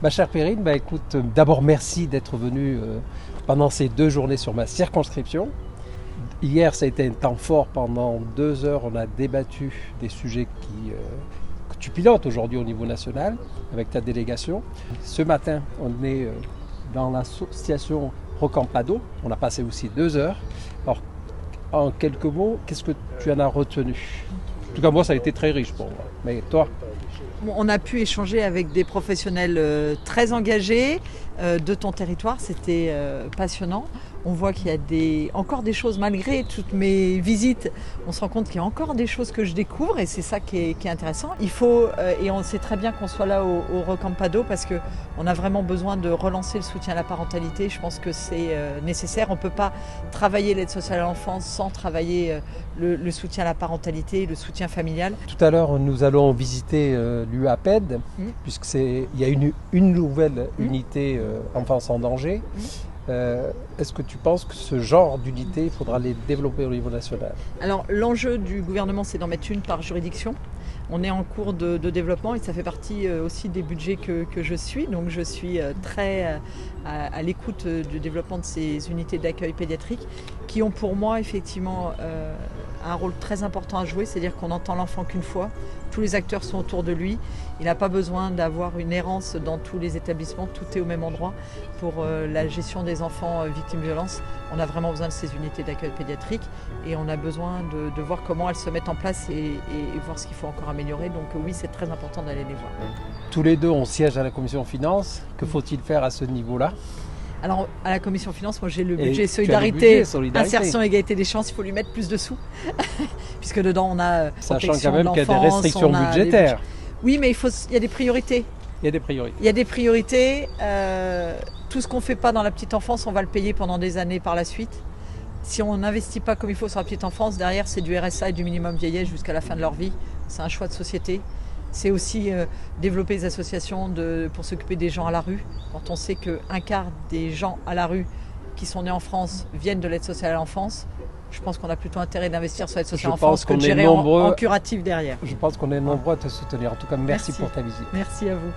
Ma chère Perrine, écoute, d'abord merci d'être venue pendant ces 2 journées sur ma circonscription. Hier, ça a été un temps fort. Pendant 2 heures, on a débattu des sujets que tu pilotes aujourd'hui au niveau national avec ta délégation. Ce matin, on est dans l'association Rocampado. On a passé aussi 2 heures. Alors, en quelques mots, qu'est-ce que tu en as retenu? En tout cas, moi, ça a été très riche pour moi. Mais toi? On a pu échanger avec des professionnels très engagés de ton territoire, c'était passionnant. On voit qu'il y a encore des choses, malgré toutes mes visites, on se rend compte qu'il y a encore des choses que je découvre et c'est ça qui est intéressant. Il faut, et on sait très bien qu'on soit là au Rocampado parce qu'on a vraiment besoin de relancer le soutien à la parentalité. Je pense que c'est nécessaire. On ne peut pas travailler l'aide sociale à l'enfance sans travailler le soutien à la parentalité, le soutien familial. Tout à l'heure, nous allons visiter l'UAPED, puisqu'il y a une nouvelle unité enfance en danger. Est-ce que tu penses que ce genre d'unité, il faudra les développer au niveau national? Alors l'enjeu du gouvernement, c'est d'en mettre une par juridiction. On est en cours de développement et ça fait partie aussi des budgets que je suis. Donc je suis très à l'écoute du développement de ces unités d'accueil pédiatrique qui ont pour moi effectivement un rôle très important à jouer. C'est-à-dire qu'on n'entend l'enfant qu'une fois. Tous les acteurs sont autour de lui. Il n'a pas besoin d'avoir une errance dans tous les établissements. Tout est au même endroit. Pour la gestion des enfants victimes de violences, on a vraiment besoin de ces unités d'accueil pédiatrique et on a besoin de voir comment elles se mettent en place et voir ce qu'il faut encore améliorer. Donc oui, c'est très important d'aller les voir. Tous les deux, on siège à la commission finances. Que faut-il faire à ce niveau-là? Alors, à la commission finance, moi j'ai le budget solidarité, solidarité, insertion, égalité des chances, il faut lui mettre plus de sous. Puisque dedans on a sachant quand même qu'il y a des restrictions budgétaires. Oui, mais il y a des priorités. Il y a des priorités. Il y a des priorités. Tout ce qu'on ne fait pas dans la petite enfance, on va le payer pendant des années par la suite. Si on n'investit pas comme il faut sur la petite enfance, derrière c'est du RSA et du minimum vieillesse jusqu'à la fin de leur vie. C'est un choix de société. C'est aussi développer des associations pour s'occuper des gens à la rue. Quand on sait qu'un quart des gens à la rue qui sont nés en France viennent de l'aide sociale à l'enfance, je pense qu'on a plutôt intérêt d'investir sur l'aide sociale à l'enfance que de gérer en curatif derrière. Je pense qu'on est nombreux à te soutenir. En tout cas, merci pour ta visite. Merci à vous.